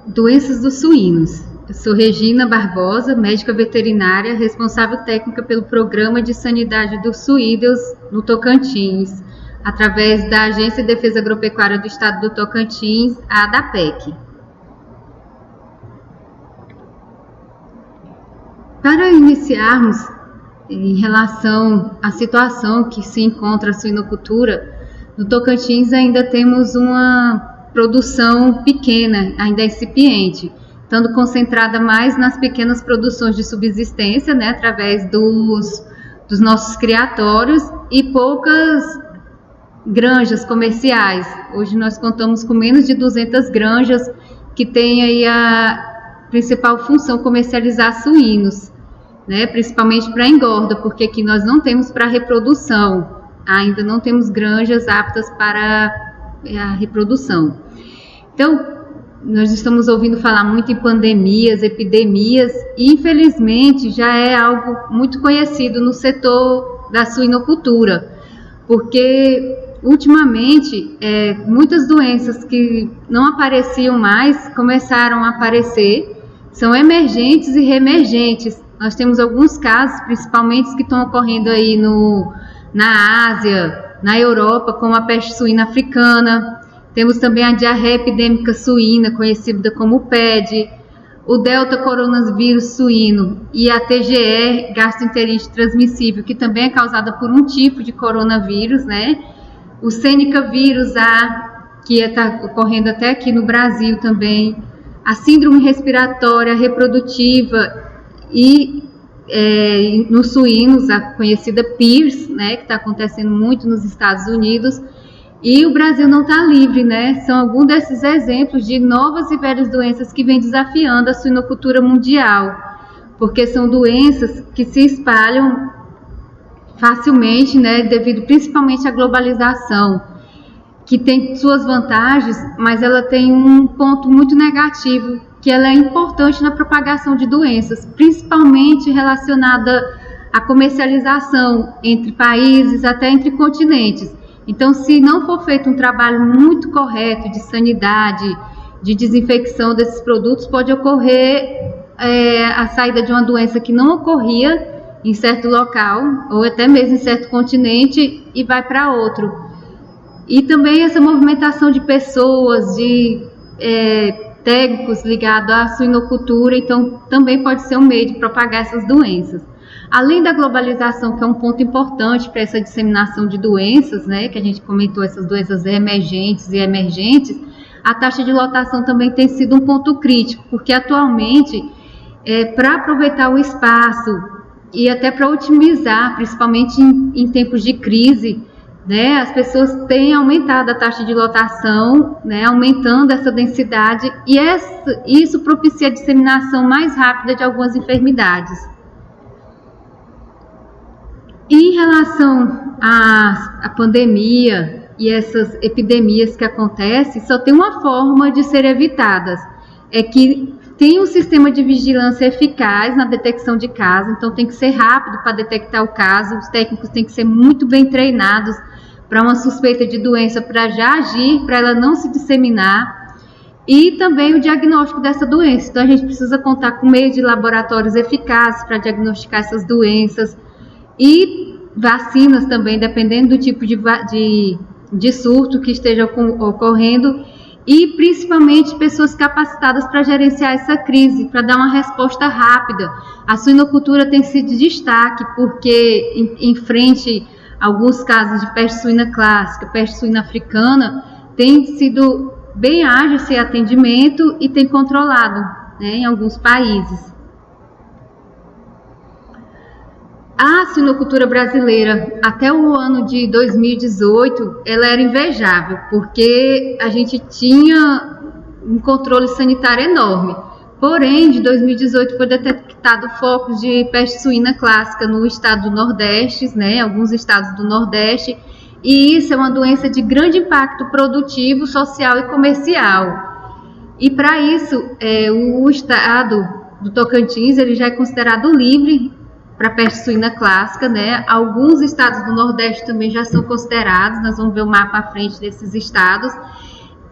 Doenças dos suínos. Eu sou Regina Barbosa, médica veterinária, responsável técnica pelo Programa de Sanidade dos Suídeos no Tocantins, através da Agência de Defesa Agropecuária do Estado do Tocantins, a ADAPEC. Para iniciarmos em relação à situação que se encontra a suinocultura, no Tocantins ainda temos uma produção pequena, ainda incipiente, estando concentrada mais nas pequenas produções de subsistência, né, através dos nossos criatórios e poucas granjas comerciais. Hoje nós contamos com menos de 200 granjas que têm aí a principal função comercializar suínos, né, principalmente para engorda, porque aqui nós não temos para reprodução, ainda não temos granjas aptas para a reprodução. Então, nós estamos ouvindo falar muito em pandemias, epidemias, e infelizmente já é algo muito conhecido no setor da suinocultura, porque ultimamente muitas doenças que não apareciam mais começaram a aparecer, são emergentes e reemergentes. Nós temos alguns casos, principalmente que estão ocorrendo aí na Ásia, na Europa, como a peste suína africana. Temos também a diarreia epidêmica suína, conhecida como PED, o delta coronavírus suíno e a TGE, gastroenterite transmissível, que também é causada por um tipo de coronavírus, né? O Seneca vírus A, que está ocorrendo até aqui no Brasil também, a síndrome respiratória reprodutiva e nos suínos, a conhecida PIRS, né? Que está acontecendo muito nos Estados Unidos. E o Brasil não está livre, né? São alguns desses exemplos de novas e velhas doenças que vêm desafiando a suinocultura mundial, porque são doenças que se espalham facilmente, né? Devido principalmente à globalização, que tem suas vantagens, mas ela tem um ponto muito negativo, que ela é importante na propagação de doenças, principalmente relacionada à comercialização entre países, até entre continentes. Então, se não for feito um trabalho muito correto de sanidade, de desinfecção desses produtos, pode ocorrer a saída de uma doença que não ocorria em certo local, ou até mesmo em certo continente, e vai para outro. E também essa movimentação de pessoas, de técnicos ligados à suinocultura, então também pode ser um meio de propagar essas doenças. Além da globalização, que é um ponto importante para essa disseminação de doenças, né, que a gente comentou, essas doenças emergentes e emergentes, a taxa de lotação também tem sido um ponto crítico, porque atualmente, para aproveitar o espaço e até para otimizar, principalmente em tempos de crise, né, as pessoas têm aumentado a taxa de lotação, né, aumentando essa densidade, e isso propicia a disseminação mais rápida de algumas enfermidades. Em relação à pandemia e essas epidemias que acontecem, só tem uma forma de serem evitadas, é que tem um sistema de vigilância eficaz na detecção de casos, então tem que ser rápido para detectar o caso, os técnicos têm que ser muito bem treinados para uma suspeita de doença, para já agir, para ela não se disseminar, e também o diagnóstico dessa doença. Então a gente precisa contar com meios de laboratórios eficazes para diagnosticar essas doenças, e vacinas também, dependendo do tipo de surto que esteja ocorrendo, e principalmente pessoas capacitadas para gerenciar essa crise, para dar uma resposta rápida. A suinocultura tem sido de destaque, porque em frente a alguns casos de peste suína clássica, peste suína africana, tem sido bem ágil esse atendimento e tem controlado, né, em alguns países. A suinocultura brasileira, até o ano de 2018, ela era invejável, porque a gente tinha um controle sanitário enorme. Porém, de 2018 foi detectado focos de peste suína clássica no estado do Nordeste, né, alguns estados do Nordeste, e isso é uma doença de grande impacto produtivo, social e comercial. E para isso, o estado do Tocantins ele já é considerado livre para a peste suína clássica, né? Alguns estados do Nordeste também já são considerados, nós vamos ver o mapa à frente desses estados,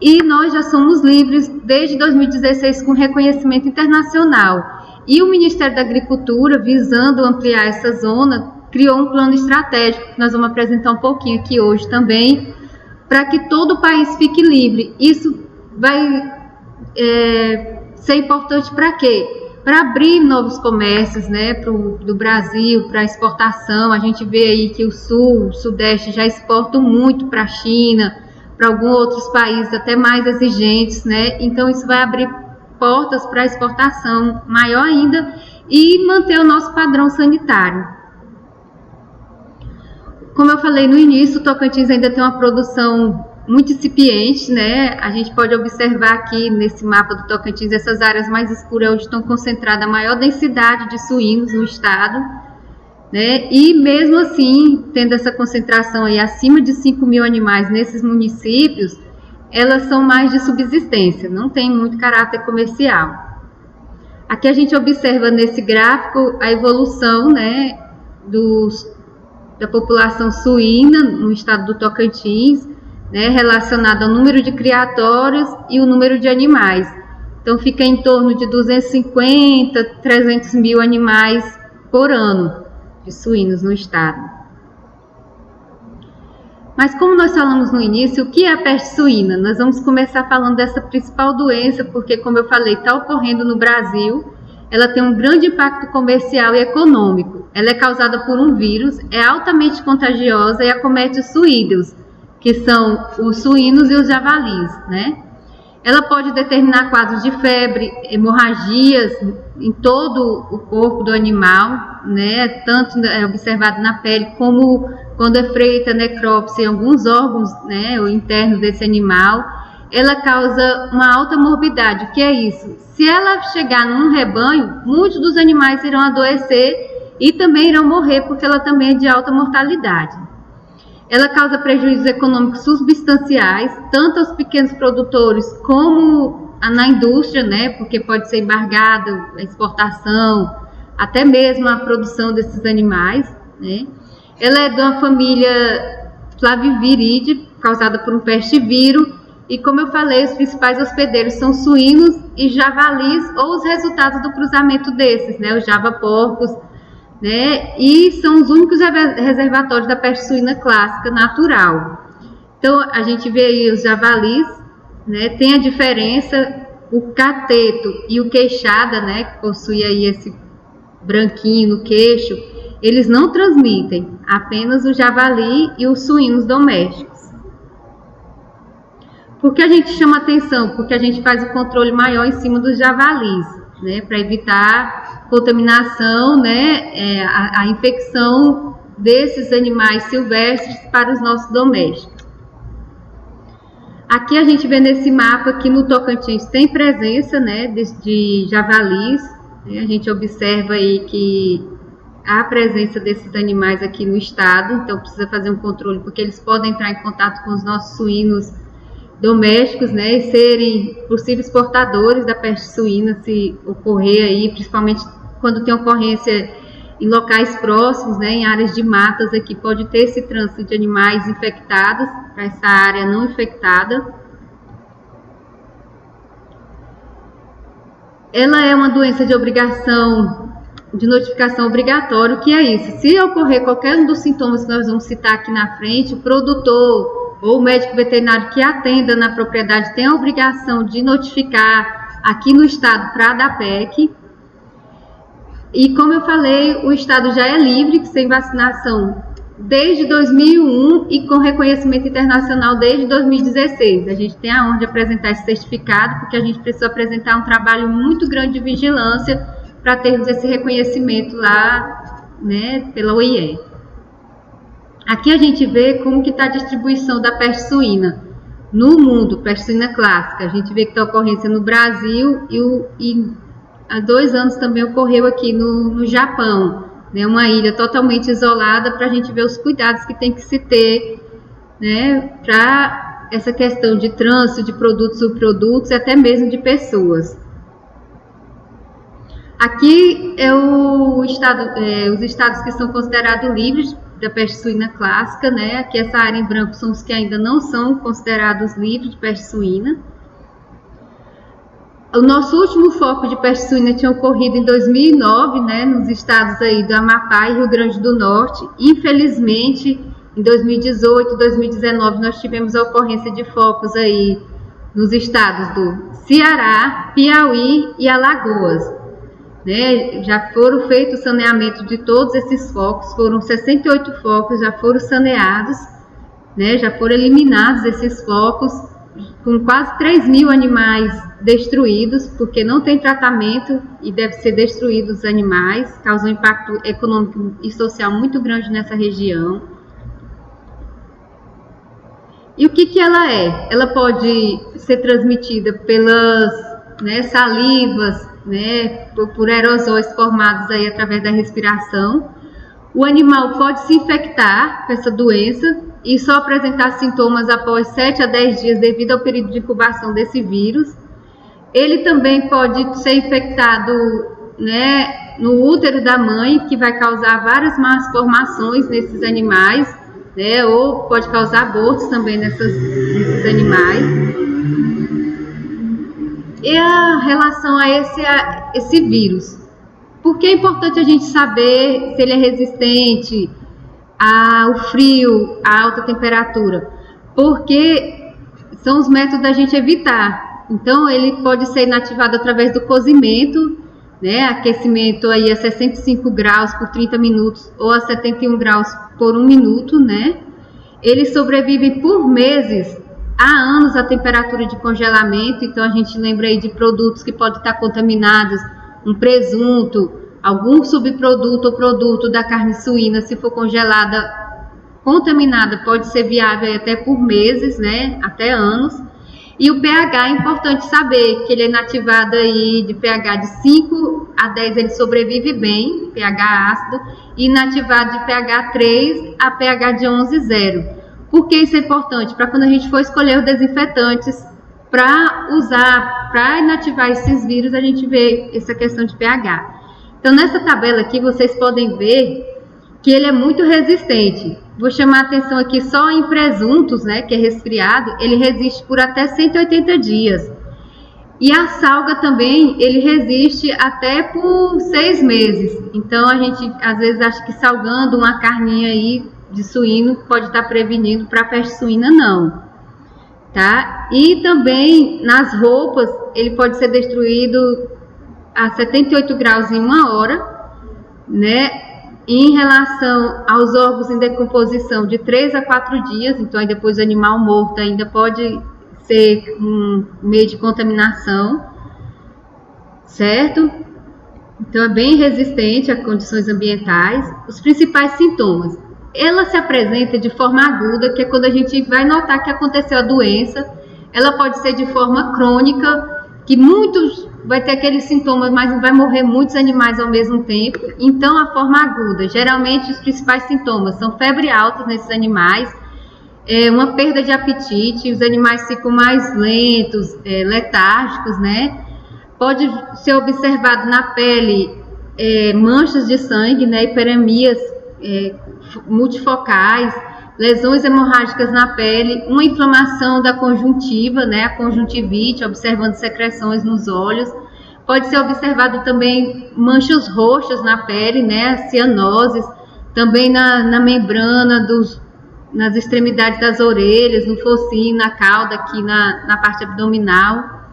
e nós já somos livres desde 2016 com reconhecimento internacional. E o Ministério da Agricultura, visando ampliar essa zona, criou um plano estratégico, que nós vamos apresentar um pouquinho aqui hoje também, para que todo o país fique livre. Isso vai ser importante para quê? Para abrir novos comércios, né, do Brasil, para exportação. A gente vê aí que o Sul, o Sudeste já exportam muito para a China, para alguns outros países até mais exigentes, né? Então isso vai abrir portas para exportação maior ainda e manter o nosso padrão sanitário. Como eu falei no início, o Tocantins ainda tem uma produção muito incipiente, né? A gente pode observar aqui nesse mapa do Tocantins, essas áreas mais escuras onde estão concentrada a maior densidade de suínos no estado, né? E mesmo assim, tendo essa concentração aí acima de 5.000 animais nesses municípios, elas são mais de subsistência, não tem muito caráter comercial. Aqui a gente observa nesse gráfico a evolução, né, da população suína no estado do Tocantins, né, relacionada ao número de criatórios e o número de animais. Então fica em torno de 250, 300 mil animais por ano de suínos no estado. Mas como nós falamos no início, o que é a peste suína? Nós vamos começar falando dessa principal doença, porque como eu falei, está ocorrendo no Brasil. Ela tem um grande impacto comercial e econômico. Ela é causada por um vírus, é altamente contagiosa e acomete os suídeos, que são os suínos e os javalis, né? Ela pode determinar quadros de febre, hemorragias em todo o corpo do animal, né? Tanto é observado na pele como quando é feita necrópsia em alguns órgãos, né, ou internos desse animal. Ela causa uma alta morbidade. O que é isso? Se ela chegar num rebanho, muitos dos animais irão adoecer e também irão morrer, porque ela também é de alta mortalidade. Ela causa prejuízos econômicos substanciais, tanto aos pequenos produtores como na indústria, né, porque pode ser embargada a exportação, até mesmo a produção desses animais, né. Ela é de uma família Flaviviridae, causada por um pestivírus, e como eu falei, os principais hospedeiros são suínos e javalis, ou os resultados do cruzamento desses, né, os javaporcos, né, e são os únicos reservatórios da peste suína clássica natural. Então a gente vê aí os javalis, né, tem a diferença, o cateto e o queixada, né, que possui aí esse branquinho no queixo, eles não transmitem, apenas o javali e os suínos domésticos. Por que a gente chama atenção? Porque a gente faz o controle maior em cima dos javalis, né, para evitar contaminação, né, a infecção desses animais silvestres para os nossos domésticos. Aqui a gente vê nesse mapa que no Tocantins tem presença, né, de javalis, né, a gente observa aí que há a presença desses animais aqui no estado, então precisa fazer um controle, porque eles podem entrar em contato com os nossos suínos domésticos, né, e serem possíveis portadores da peste suína se ocorrer aí, principalmente quando tem ocorrência em locais próximos, né, em áreas de matas aqui, pode ter esse trânsito de animais infectados para essa área não infectada. Ela é uma doença de obrigação, de notificação obrigatória. O que é isso? Se ocorrer qualquer um dos sintomas que nós vamos citar aqui na frente, o produtor ou o médico veterinário que atenda na propriedade tem a obrigação de notificar aqui no estado para a ADAPEC. E como eu falei, o estado já é livre, sem vacinação desde 2001 e com reconhecimento internacional desde 2016. A gente tem a honra de apresentar esse certificado, porque a gente precisa apresentar um trabalho muito grande de vigilância para termos esse reconhecimento lá, né, pela OIE. Aqui a gente vê como que está a distribuição da peste suína no mundo, peste suína clássica. A gente vê que está ocorrência no Brasil e há 2 anos também ocorreu aqui no Japão, né, uma ilha totalmente isolada, para a gente ver os cuidados que tem que se ter, né, para essa questão de trânsito de produtos, subprodutos e até mesmo de pessoas. Aqui é os estados que são considerados livres da peste suína clássica, né? Aqui essa área em branco são os que ainda não são considerados livres de peste suína. O nosso último foco de peste suína tinha ocorrido em 2009, né, nos estados aí do Amapá e Rio Grande do Norte. Infelizmente, em 2018, 2019, nós tivemos a ocorrência de focos aí nos estados do Ceará, Piauí e Alagoas. Né? Já foram feitos o saneamento de todos esses focos, foram 68 focos, já foram saneados, né? Já foram eliminados esses focos, com quase 3.000 animais destruídos, porque não tem tratamento e deve ser destruídos os animais, causa um impacto econômico e social muito grande nessa região. E o que ela é? Ela pode ser transmitida pelas, né, salivas, né, por aerosóis formados aí através da respiração. O animal pode se infectar com essa doença e só apresentar sintomas após 7 a 10 dias devido ao período de incubação desse vírus. Ele também pode ser infectado, né, no útero da mãe, que vai causar várias malformações nesses animais, né, ou pode causar abortos também nesses animais. E a relação a esse vírus? Por que é importante a gente saber se ele é resistente ao frio, à alta temperatura? Porque são os métodos da gente evitar. Então, ele pode ser inativado através do cozimento, né? Aquecimento aí a 65 graus por 30 minutos ou a 71 graus por 1 minuto, né? Ele sobrevive por meses a anos a temperatura de congelamento. Então, a gente lembra aí de produtos que podem estar contaminados, um presunto, algum subproduto ou produto da carne suína, se for congelada, contaminada, pode ser viável até por meses, né? Até anos. E o pH é importante saber que ele é inativado aí de pH de 5 a 10, ele sobrevive bem, pH ácido, e inativado de pH 3 a pH de 11,0. Por que isso é importante? Para quando a gente for escolher os desinfetantes para usar, para inativar esses vírus, a gente vê essa questão de pH. Então, nessa tabela aqui, vocês podem ver que ele é muito resistente. Vou chamar a atenção aqui só em presuntos, né, que é resfriado, ele resiste por até 180 dias. E a salga também, ele resiste até por 6 meses. Então, a gente às vezes acha que salgando uma carninha aí de suíno pode estar prevenindo para a peste suína, não. Tá? E também nas roupas, ele pode ser destruído a 78 graus em 1 hora, né? Em relação aos órgãos em decomposição, de 3 a 4 dias, então aí depois o animal morto ainda pode ser um meio de contaminação, certo? Então é bem resistente a condições ambientais. Os principais sintomas, ela se apresenta de forma aguda, que é quando a gente vai notar que aconteceu a doença. Ela pode ser de forma crônica, que vai ter aqueles sintomas, mas vai morrer muitos animais ao mesmo tempo. Então, a forma aguda, geralmente os principais sintomas são febre alta nesses animais, uma perda de apetite, os animais ficam mais lentos, letárgicos, né? Pode ser observado na pele manchas de sangue, né? Hiperemias multifocais, lesões hemorrágicas na pele, uma inflamação da conjuntiva, né, a conjuntivite, observando secreções nos olhos. Pode ser observado também manchas roxas na pele, né, cianoses, também na membrana, nas extremidades das orelhas, no focinho, na cauda, aqui na parte abdominal.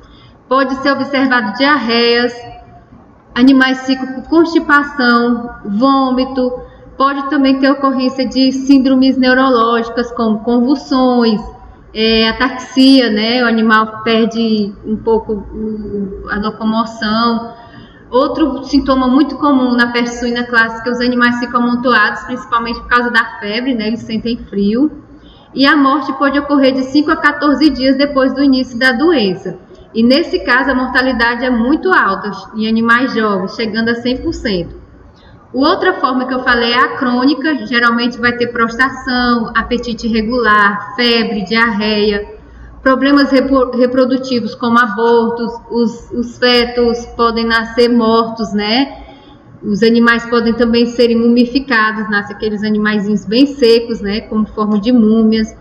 Pode ser observado diarreias, animais ficam com constipação, vômito. Pode também ter ocorrência de síndromes neurológicas, como convulsões, ataxia, né? O animal perde um pouco a locomoção. Outro sintoma muito comum na peste suína clássica, os animais ficam amontoados, principalmente por causa da febre, né? Eles sentem frio. E a morte pode ocorrer de 5 a 14 dias depois do início da doença. E nesse caso, a mortalidade é muito alta em animais jovens, chegando a 100%. Outra forma que eu falei é a crônica, geralmente vai ter prostração, apetite irregular, febre, diarreia, problemas reprodutivos como abortos, os fetos podem nascer mortos, né? Os animais podem também serem mumificados, nascem aqueles animaizinhos bem secos, né, como forma de múmias.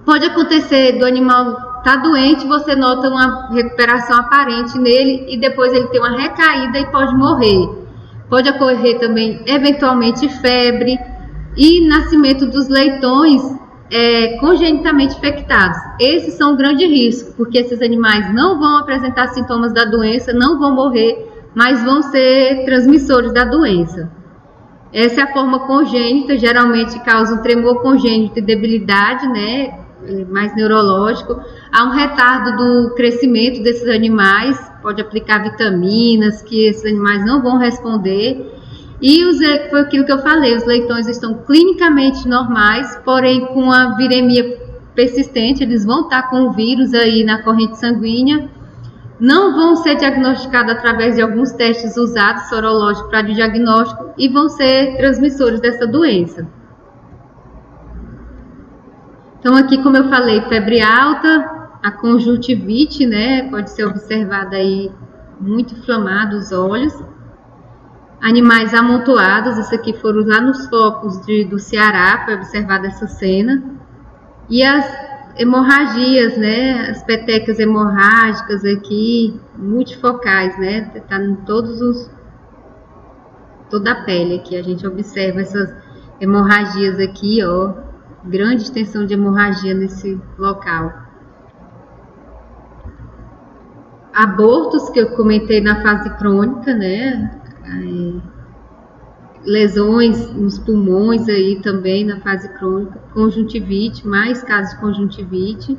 Pode acontecer do animal estar doente, você nota uma recuperação aparente nele e depois ele tem uma recaída e pode morrer. Pode ocorrer também, eventualmente, febre e nascimento dos leitões congenitamente infectados. Esses são um grande risco, porque esses animais não vão apresentar sintomas da doença, não vão morrer, mas vão ser transmissores da doença. Essa é a forma congênita, geralmente causa um tremor congênito e debilidade, né, mais neurológico. Há um retardo do crescimento desses animais, pode aplicar vitaminas que esses animais não vão responder. E foi aquilo que eu falei, os leitões estão clinicamente normais, porém com a viremia persistente, eles vão estar com o vírus aí na corrente sanguínea. Não vão ser diagnosticados através de alguns testes usados sorológicos para diagnóstico e vão ser transmissores dessa doença. Então aqui, como eu falei, febre alta, a conjuntivite, né, pode ser observada aí muito inflamado os olhos. Animais amontoados, isso aqui foram lá nos focos do Ceará, foi observada essa cena. E as hemorragias, né, as petecas hemorrágicas aqui, multifocais, né, tá em toda a pele aqui, a gente observa essas hemorragias aqui, ó, grande extensão de hemorragia nesse local. Abortos, que eu comentei na fase crônica, né, lesões nos pulmões aí também na fase crônica, conjuntivite, mais casos de conjuntivite.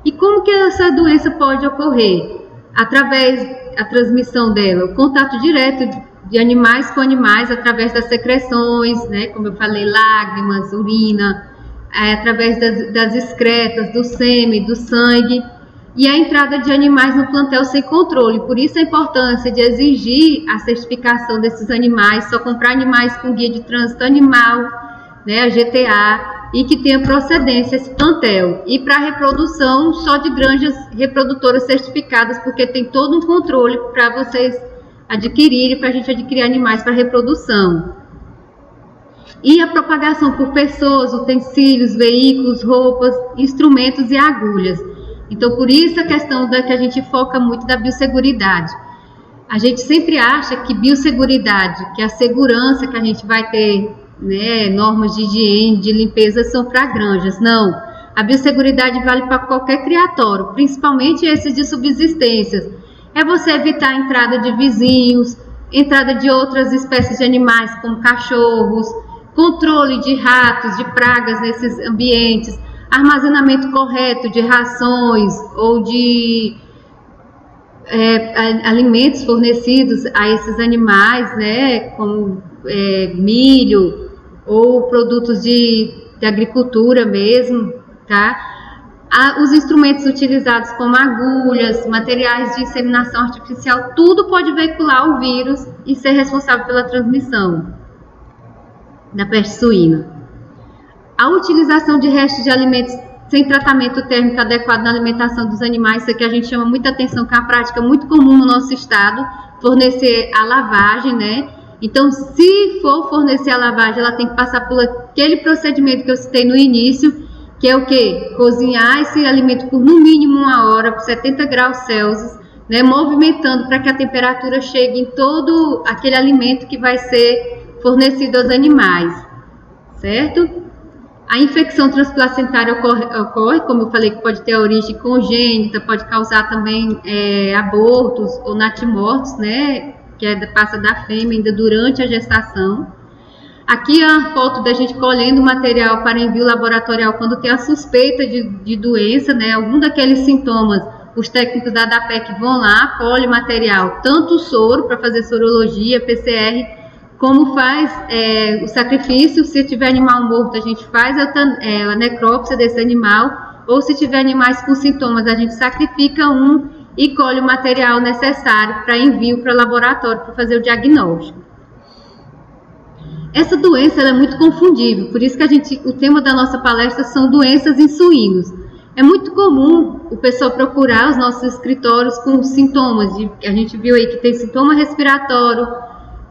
E como que essa doença pode ocorrer? Através da transmissão dela, o contato direto de animais com animais, através das secreções, né, como eu falei, lágrimas, urina, através das excretas, do sêmen, do sangue, e a entrada de animais no plantel sem controle. Por isso a importância de exigir a certificação desses animais, só comprar animais com guia de trânsito animal, né, a GTA, e que tenha procedência esse plantel. E para reprodução, só de granjas reprodutoras certificadas, porque tem todo um controle para vocês adquirirem, para a gente adquirir animais para reprodução. E a propagação por pessoas, utensílios, veículos, roupas, instrumentos e agulhas. Então, por isso a questão que a gente foca muito da biosseguridade. A gente sempre acha que biosseguridade, que a segurança que a gente vai ter, né, normas de higiene, de limpeza, são para granjas. Não, a biosseguridade vale para qualquer criatório, principalmente esses de subsistências. É você evitar a entrada de vizinhos, entrada de outras espécies de animais, como cachorros, controle de ratos, de pragas nesses ambientes, armazenamento correto de rações ou de alimentos fornecidos a esses animais, né, como milho ou produtos de agricultura mesmo, tá? Os instrumentos utilizados como agulhas, materiais de inseminação artificial, tudo pode veicular o vírus e ser responsável pela transmissão da peste suína. A utilização de restos de alimentos sem tratamento térmico adequado na alimentação dos animais, isso aqui a gente chama muita atenção, que é uma prática muito comum no nosso estado, fornecer a lavagem, né? Então, se for fornecer a lavagem, ela tem que passar por aquele procedimento que eu citei no início, que é o quê? Cozinhar esse alimento por no mínimo 1 hora, por 70 graus Celsius, né? Movimentando para que a temperatura chegue em todo aquele alimento que vai ser fornecido aos animais, certo? A infecção transplacentária ocorre, como eu falei, que pode ter origem congênita, pode causar também abortos ou natimortos, né, que passa da fêmea ainda durante a gestação. Aqui é a foto da gente colhendo material para envio laboratorial quando tem a suspeita de doença, né, algum daqueles sintomas. Os técnicos da ADAPEC vão lá, colhem material, tanto o soro para fazer sorologia, PCR, como faz o sacrifício. Se tiver animal morto, a gente faz a necrópsia desse animal, ou se tiver animais com sintomas, a gente sacrifica um e colhe o material necessário para envio para o laboratório para fazer o diagnóstico. Essa doença ela é muito confundível, por isso que o tema da nossa palestra são doenças em suínos. É muito comum o pessoal procurar os nossos escritórios com sintomas, a gente viu aí que tem sintoma respiratório,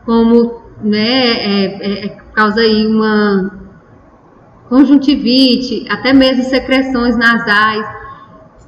como, né, causa aí uma conjuntivite, até mesmo secreções nasais,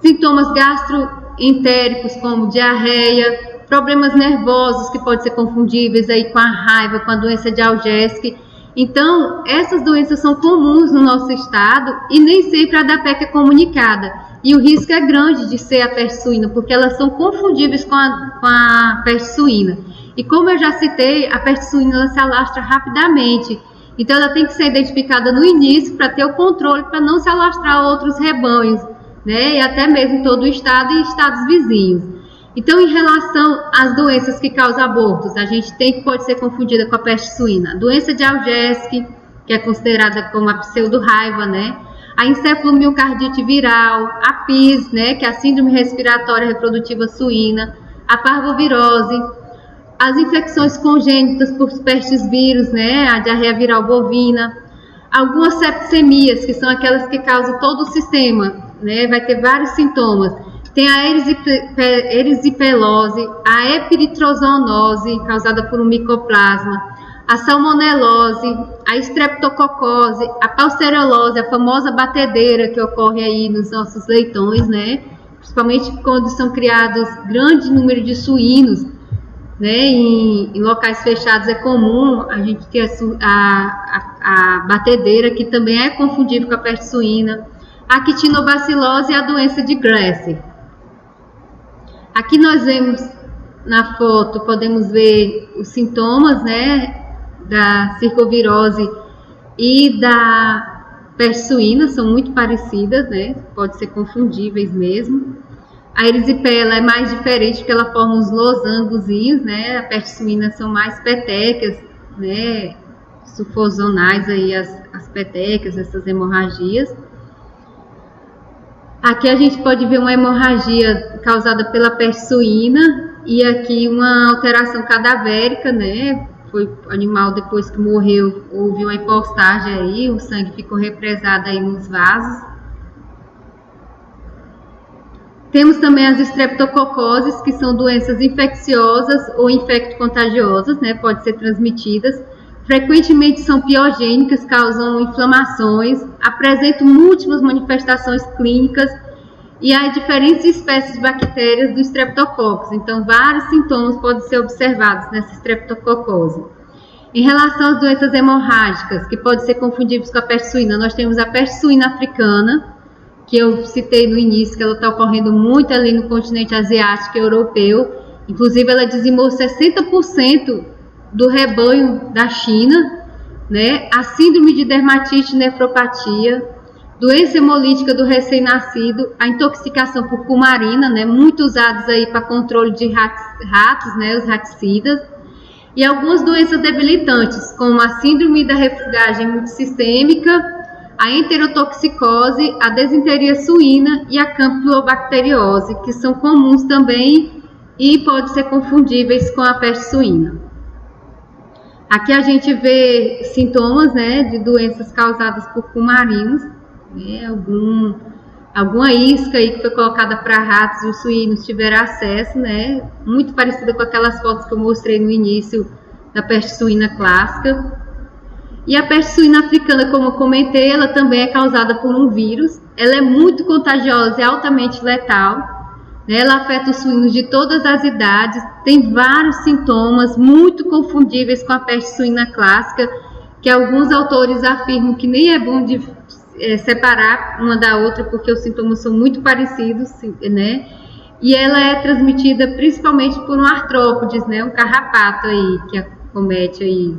sintomas gastroentéricos como diarreia, problemas nervosos que podem ser confundíveis aí com a raiva, com a doença de Algésique. Então, essas doenças são comuns no nosso estado e nem sempre a da PEC é comunicada. E o risco é grande de ser a peste suína, porque elas são confundíveis com a peste suína. E como eu já citei, a peste suína ela se alastra rapidamente. Então, ela tem que ser identificada no início para ter o controle, para não se alastrar a outros rebanhos, né? E até mesmo todo o estado e estados vizinhos. Então, em relação às doenças que causam abortos, a gente tem que pode ser confundida com a peste suína. A doença de Algésique, que é considerada como a pseudo-raiva, né? A encefalomiocardite viral, a PIS, né? Que é a síndrome respiratória reprodutiva suína, a parvovirose, as infecções congênitas por pestes vírus, né? A diarreia viral bovina, algumas septicemias, que são aquelas que causam todo o sistema, né? Vai ter vários sintomas. Tem a erisipelose, a eperitrozoonose, causada por um micoplasma, a salmonelose, a estreptococose, a pasteurelose, a famosa batedeira que ocorre aí nos nossos leitões, né? Principalmente quando são criados grande número de suínos, né? Em locais fechados é comum a gente ter a batedeira, que também é confundível com a peste suína, a quitinobacilose e a doença de Grace. Aqui nós vemos na foto, podemos ver os sintomas, né, da circovirose e da peste suína, são muito parecidas, né, pode ser confundíveis mesmo. A erisipela é mais diferente porque ela forma uns losangozinhos, né, a peste suína são mais petecas, né, sufosonais aí as petecas, essas hemorragias. Aqui a gente pode ver uma hemorragia causada pela peste suína e aqui uma alteração cadavérica, né? Foi o animal, depois que morreu, houve uma hipostase aí, o sangue ficou represado aí nos vasos. Temos também as estreptococoses, que são doenças infecciosas ou infecto-contagiosas, né? Pode ser transmitidas. Frequentemente são piogênicas, causam inflamações, apresentam múltiplas manifestações clínicas e há diferentes espécies de bactérias do estreptococcus. Então, vários sintomas podem ser observados nessa estreptococose. Em relação às doenças hemorrágicas, que podem ser confundíveis com a peste suína, nós temos a peste suína africana, que eu citei no início, que ela está ocorrendo muito ali no continente asiático e europeu. Inclusive, ela dizimou 60% do rebanho da China, né? A síndrome de dermatite e nefropatia, doença hemolítica do recém-nascido, a intoxicação por cumarina, né? Muito usados aí para controle de ratos, né? Os raticidas, e algumas doenças debilitantes, como a síndrome da reflugagem multissistêmica, a enterotoxicose, a desinteria suína e a campylobacteriose, que são comuns também e podem ser confundíveis com a peste suína. Aqui a gente vê sintomas, né, de doenças causadas por cumarinos, né, alguma isca aí que foi colocada para ratos e os suínos tiveram acesso, né, muito parecida com aquelas fotos que eu mostrei no início da peste suína clássica. E a peste suína africana, como eu comentei, ela também é causada por um vírus, ela é muito contagiosa e altamente letal. Ela afeta os suínos de todas as idades, tem vários sintomas muito confundíveis com a peste suína clássica, que alguns autores afirmam que nem é bom de separar uma da outra, porque os sintomas são muito parecidos, né? E ela é transmitida principalmente por um artrópodes, né? Um carrapato aí, que acomete aí.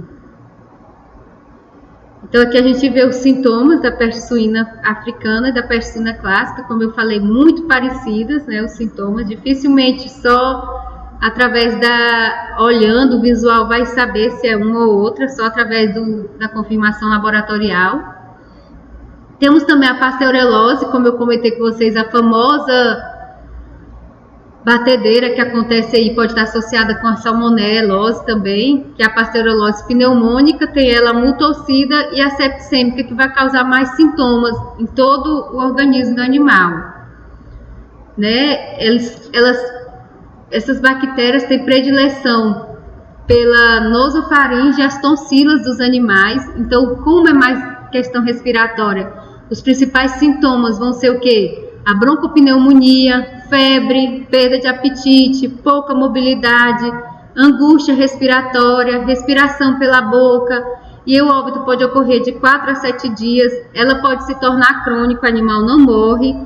Então aqui a gente vê os sintomas da peste suína africana e da peste suína clássica, como eu falei, muito parecidas, né, os sintomas, dificilmente só através olhando o visual vai saber se é uma ou outra, só através da confirmação laboratorial. Temos também a pasteurelose, como eu comentei com vocês, a famosa batedeira que acontece aí, pode estar associada com a salmonelose também, que é a pasteurelose pneumônica, tem ela a multocida e a septicêmica, que vai causar mais sintomas em todo o organismo do animal, né? Essas bactérias têm predileção pela nosofaringe e as tonsilas dos animais. Então, como é mais questão respiratória, os principais sintomas vão ser o quê? A broncopneumonia, febre, perda de apetite, pouca mobilidade, angústia respiratória, respiração pela boca, e o óbito pode ocorrer de 4 a 7 dias. Ela pode se tornar crônica, o animal não morre,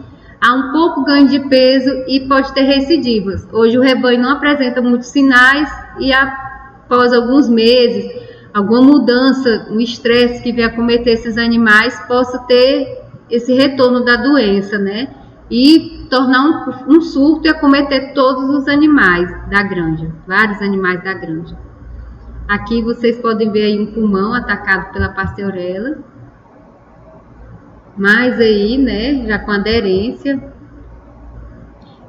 há um pouco ganho de peso e pode ter recidivas. Hoje o rebanho não apresenta muitos sinais e após alguns meses, alguma mudança, um estresse que venha acometer esses animais, possa ter esse retorno da doença, né? E tornar um surto e acometer todos os animais da granja, vários animais da granja. Aqui vocês podem ver aí um pulmão atacado pela pasteurela, mais aí, né, já com aderência.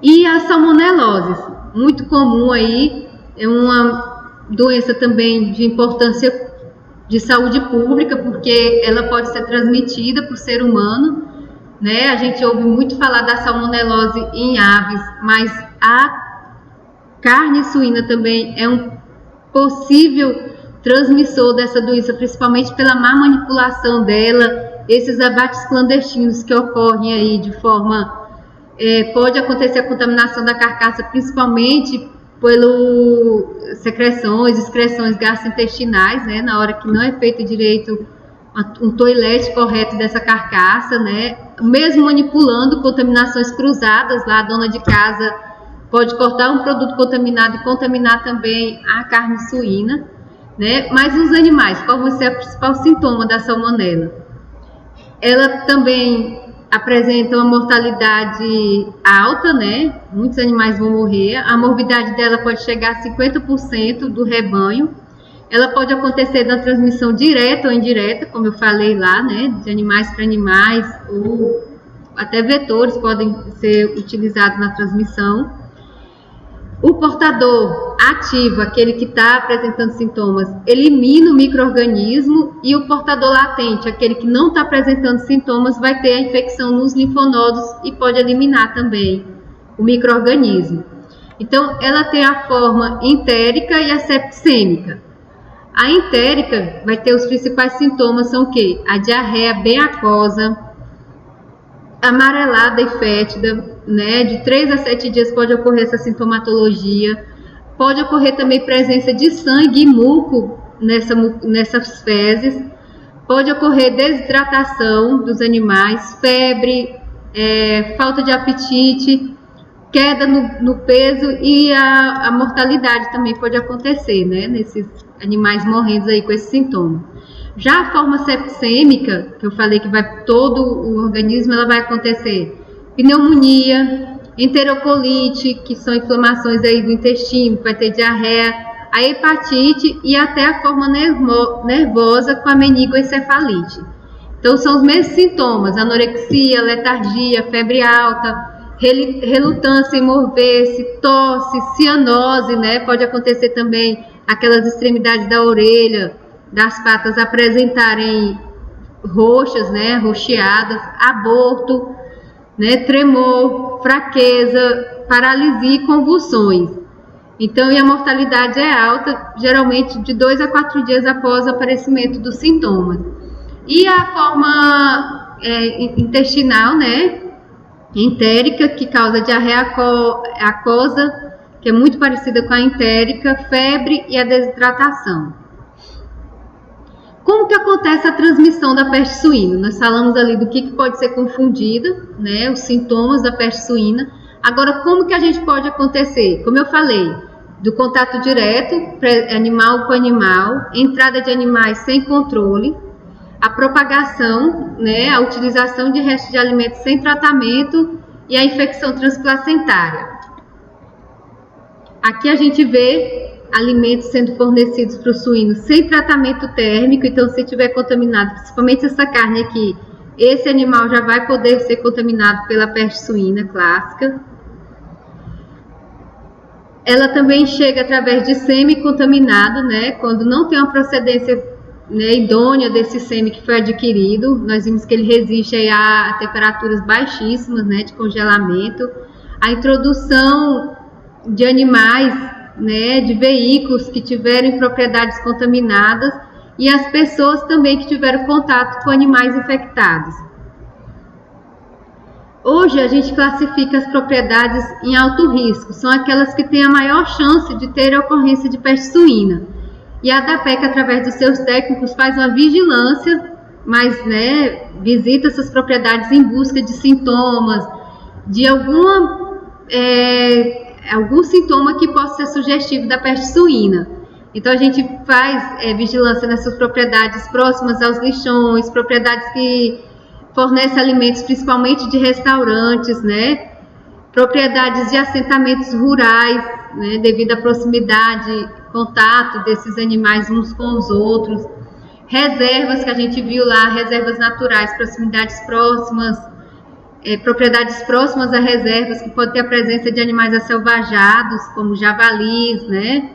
E a salmonelose, muito comum aí, é uma doença também de importância de saúde pública, porque ela pode ser transmitida por ser humano, né? A gente ouve muito falar da salmonelose em aves, mas a carne suína também é um possível transmissor dessa doença, principalmente pela má manipulação dela, esses abates clandestinos que ocorrem aí de forma... pode acontecer a contaminação da carcaça, principalmente pelo excreções gastrointestinais, né? Na hora que não é feito direito um toilete correto dessa carcaça, né? Mesmo manipulando contaminações cruzadas, lá a dona de casa pode cortar um produto contaminado e contaminar também a carne suína, né? Mas os animais, qual vai ser o principal sintoma da salmonela? Ela também apresenta uma mortalidade alta, né? Muitos animais vão morrer. A morbidade dela pode chegar a 50% do rebanho. Ela pode acontecer da transmissão direta ou indireta, como eu falei lá, né? De animais para animais, ou até vetores podem ser utilizados na transmissão. O portador ativo, aquele que está apresentando sintomas, elimina o micro-organismo, e o portador latente, aquele que não está apresentando sintomas, vai ter a infecção nos linfonodos e pode eliminar também o micro-organismo. Então, ela tem a forma entérica e a septicêmica. A entérica vai ter os principais sintomas, são o quê? A diarreia bem aquosa, amarelada e fétida, né? De 3 a 7 dias pode ocorrer essa sintomatologia. Pode ocorrer também presença de sangue e muco nessas fezes. Pode ocorrer desidratação dos animais, febre, falta de apetite, queda no peso, e a mortalidade também pode acontecer, né? Nesses animais morrendo aí com esse sintoma. Já a forma septicêmica, que eu falei que vai todo o organismo, ela vai acontecer pneumonia, enterocolite, que são inflamações aí do intestino, vai ter diarreia, a hepatite e até a forma nervosa com a meningoencefalite. Então são os mesmos sintomas: anorexia, letargia, febre alta, relutância em mover-se, tosse, cianose, né? Pode acontecer também aquelas extremidades da orelha, das patas apresentarem roxas, né, roxeadas, aborto, né, tremor, fraqueza, paralisia e convulsões. Então, e a mortalidade é alta, geralmente de 2 a 4 dias após o aparecimento dos sintomas. E a forma intestinal, né, entérica, que causa diarreia aquosa, que é muito parecida com a entérica, febre e a desidratação. Como que acontece a transmissão da peste suína? Nós falamos ali do que pode ser confundida, né, os sintomas da peste suína. Agora, como que a gente pode acontecer? Como eu falei, do contato direto, animal com animal, entrada de animais sem controle, a propagação, né, a utilização de restos de alimentos sem tratamento e a infecção transplacentária. Aqui a gente vê alimentos sendo fornecidos para o suíno sem tratamento térmico. Então, se tiver contaminado, principalmente essa carne aqui, esse animal já vai poder ser contaminado pela peste suína clássica. Ela também chega através de sêmen contaminado, né? Quando não tem uma procedência, né, idônea desse sêmen que foi adquirido. Nós vimos que ele resiste aí a temperaturas baixíssimas, né, de congelamento. A introdução de animais né, de veículos que tiveram propriedades contaminadas e as pessoas também que tiveram contato com animais infectados. Hoje a gente classifica as propriedades em alto risco, são aquelas que têm a maior chance de ter a ocorrência de peste suína. E a ADAPEC, através dos seus técnicos, faz uma vigilância, mas, né, visita essas propriedades em busca de sintomas, de algum sintoma que possa ser sugestivo da peste suína. Então a gente faz vigilância nessas propriedades próximas aos lixões, propriedades que fornecem alimentos principalmente de restaurantes, né? Propriedades de assentamentos rurais, né? Devido à proximidade, contato desses animais uns com os outros. Reservas que a gente viu lá, reservas naturais, proximidades próximas, propriedades próximas a reservas que podem ter a presença de animais asselvajados, como javalis, né?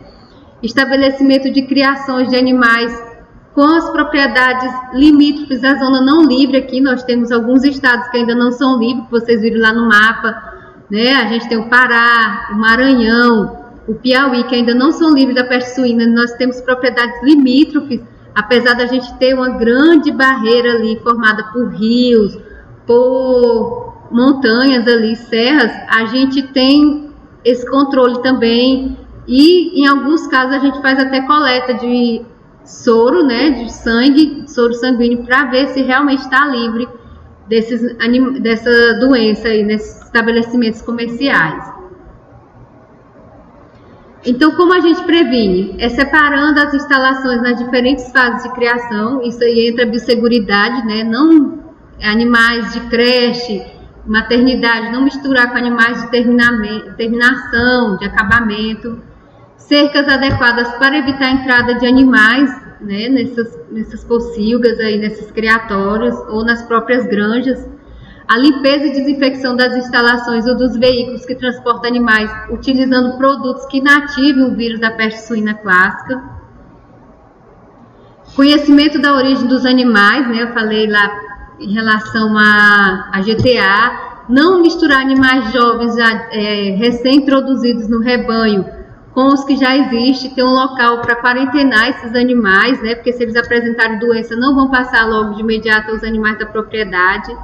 Estabelecimento de criações de animais com as propriedades limítrofes da zona não livre. Aqui nós temos alguns estados que ainda não são livres, que vocês viram lá no mapa, né? A gente tem o Pará, o Maranhão, o Piauí, que ainda não são livres da peste suína. Nós temos propriedades limítrofes, apesar da gente ter uma grande barreira ali formada por rios, por montanhas ali, serras, a gente tem esse controle também. E em alguns casos a gente faz até coleta de soro, né, de sangue, soro sanguíneo, para ver se realmente está livre dessa doença aí nesses estabelecimentos comerciais. Então, como a gente previne? É separando as instalações nas diferentes fases de criação. Isso aí entra a biosseguridade, né, não animais de creche, maternidade, não misturar com animais de terminação, de acabamento. Cercas adequadas para evitar a entrada de animais, né, nessas pocilgas aí, nesses criatórios ou nas próprias granjas. A limpeza e desinfecção das instalações ou dos veículos que transportam animais, utilizando produtos que inativem o vírus da peste suína clássica. Conhecimento da origem dos animais, né, eu falei lá em relação a GTA. Não misturar animais jovens recém-introduzidos no rebanho com os que já existem, ter um local para quarentenar esses animais, né? Porque se eles apresentarem doença, não vão passar logo de imediato aos animais da propriedade.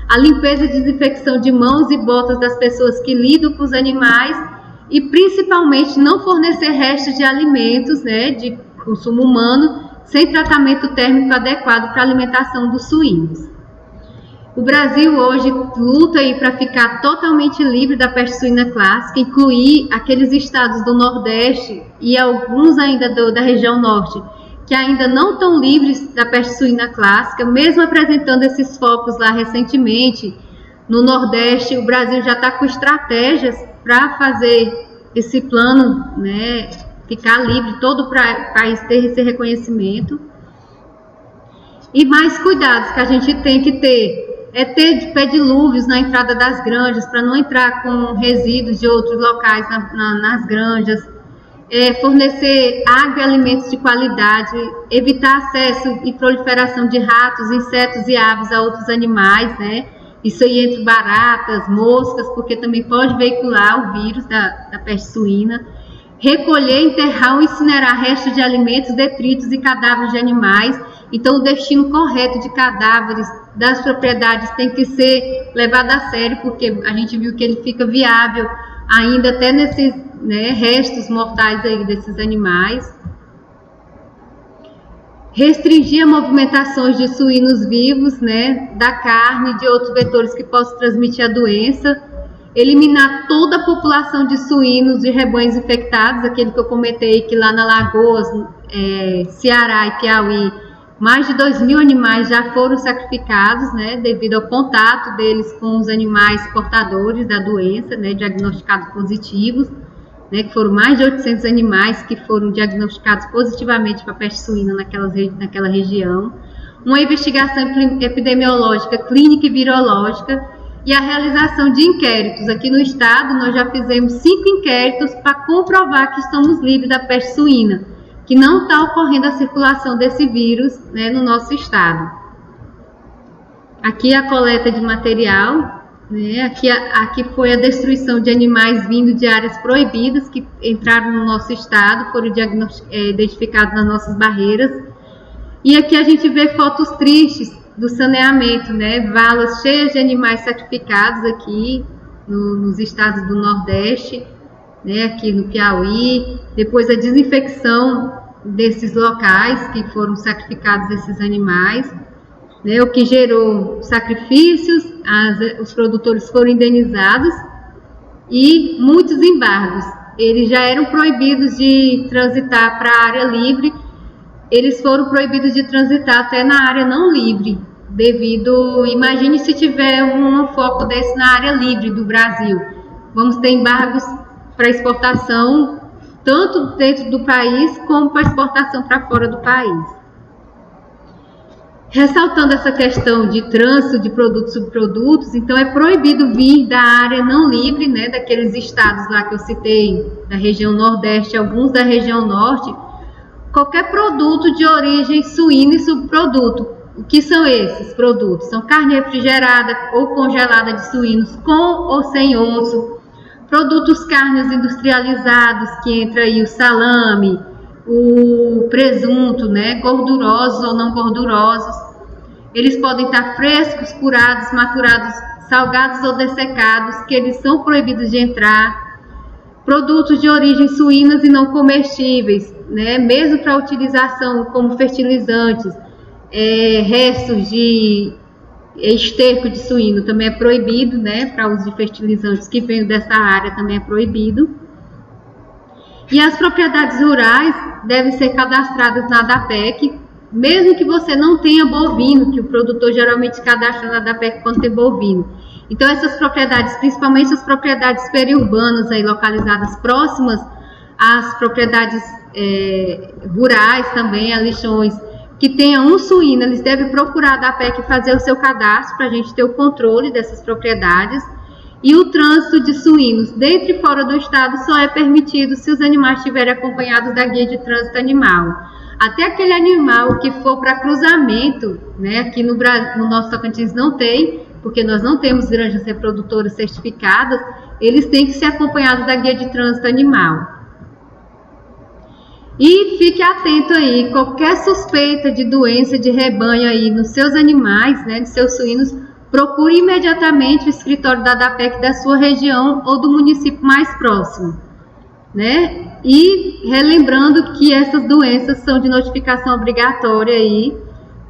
A limpeza e desinfecção de mãos e botas das pessoas que lidam com os animais e, principalmente, não fornecer restos de alimentos, né, de consumo humano, sem tratamento térmico adequado para a alimentação dos suínos. O Brasil hoje luta para ficar totalmente livre da peste suína clássica, incluir aqueles estados do Nordeste e alguns ainda da região Norte, que ainda não estão livres da peste suína clássica, mesmo apresentando esses focos lá recentemente. No Nordeste, o Brasil já está com estratégias para fazer esse plano, né, ficar livre, todo o país ter esse reconhecimento. E mais cuidados que a gente tem que ter ter pedilúvios na entrada das granjas, para não entrar com resíduos de outros locais nas granjas, fornecer água e alimentos de qualidade, evitar acesso e proliferação de ratos, insetos e aves a outros animais, né? Isso aí entre baratas, moscas, porque também pode veicular o vírus da peste suína. Recolher, enterrar ou incinerar restos de alimentos, detritos e cadáveres de animais. Então, o destino correto de cadáveres das propriedades tem que ser levado a sério, porque a gente viu que ele fica viável ainda até nesses, né, restos mortais aí desses animais. Restringir a movimentações de suínos vivos, né, da carne e de outros vetores que possam transmitir a doença. Eliminar toda a população de suínos de rebanhos infectados, aquele que eu comentei que lá na Lagoas, Ceará e Piauí, mais de 2.000 animais já foram sacrificados, né, devido ao contato deles com os animais portadores da doença, né, diagnosticados positivos, né, que foram mais de 800 animais que foram diagnosticados positivamente para a peste suína naquela região. Uma investigação epidemiológica, clínica e virológica e a realização de inquéritos. Aqui no estado nós já fizemos 5 inquéritos para comprovar que estamos livres da peste suína, que não está ocorrendo a circulação desse vírus, né, no nosso estado. Aqui a coleta de material, né? Aqui foi a destruição de animais vindo de áreas proibidas que entraram no nosso estado, foram identificados nas nossas barreiras. E aqui a gente vê fotos tristes do saneamento, né? Valas cheias de animais sacrificados aqui nos estados do Nordeste, né? Aqui no Piauí. Depois a desinfecção desses locais que foram sacrificados esses animais, né? O que gerou sacrifícios, os produtores foram indenizados e muitos embargos. Eles já eram proibidos de transitar para a área livre. Eles foram proibidos de transitar até na área não livre, imagine se tiver um foco desse na área livre do Brasil. Vamos ter embargos para exportação, tanto dentro do país, como para exportação para fora do país. Ressaltando essa questão de trânsito de produtos e subprodutos, então é proibido vir da área não livre, né, daqueles estados lá que eu citei, da região Nordeste, alguns da região Norte, qualquer produto de origem suína e subproduto. O que são esses produtos? São carne refrigerada ou congelada de suínos com ou sem osso, produtos carnes industrializados, que entra aí o salame, o presunto, né, gordurosos ou não gordurosos. Eles podem estar frescos, curados, maturados, salgados ou dessecados, que eles são proibidos de entrar. Produtos de origem suínas e não comestíveis, né? Mesmo para utilização como fertilizantes, restos de esterco de suíno também é proibido, né? Para uso de fertilizantes que vêm dessa área também é proibido. E as propriedades rurais devem ser cadastradas na ADAPEC, mesmo que você não tenha bovino, que o produtor geralmente cadastra na ADAPEC quando tem bovino. Então essas propriedades, principalmente as propriedades periurbanas aí localizadas próximas às propriedades rurais também, a lixões, que tenha um suíno, eles devem procurar a ADAPEC e fazer o seu cadastro para a gente ter o controle dessas propriedades. E o trânsito de suínos dentro e fora do estado só é permitido se os animais estiverem acompanhados da guia de trânsito animal. Até aquele animal que for para cruzamento, né, aqui no nosso Tocantins não tem, porque nós não temos granjas reprodutoras certificadas, eles têm que ser acompanhados da guia de trânsito animal. E fique atento aí, qualquer suspeita de doença de rebanho aí nos seus animais, né, nos seus suínos, procure imediatamente o escritório da ADAPEC da sua região ou do município mais próximo, né? E relembrando que essas doenças são de notificação obrigatória aí,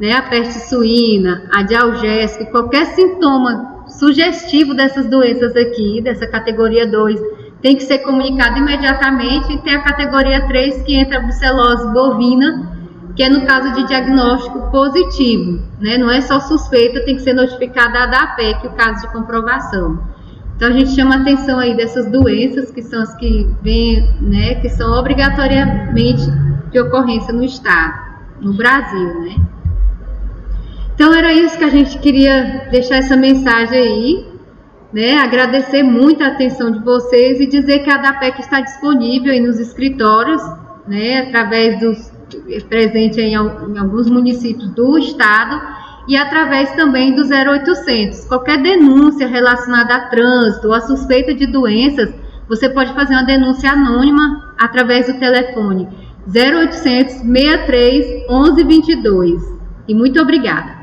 né? A peste suína, a dialgésica, qualquer sintoma sugestivo dessas doenças aqui, dessa categoria 2, tem que ser comunicado imediatamente. E tem a categoria 3, que entra a brucelose bovina, que é no caso de diagnóstico positivo, né? Não é só suspeita, tem que ser notificada a ADAPEC, o caso de comprovação. Então a gente chama a atenção aí dessas doenças, que são as que vêm, né, que são obrigatoriamente de ocorrência no estado, no Brasil, né? Então era isso que a gente queria deixar essa mensagem aí, né? Agradecer muito a atenção de vocês e dizer que a ADAPEC está disponível aí nos escritórios, né, através presente em alguns municípios do estado, e através também do 0800. Qualquer denúncia relacionada a trânsito ou a suspeita de doenças, você pode fazer uma denúncia anônima através do telefone 0800 63 11 22. E muito obrigada.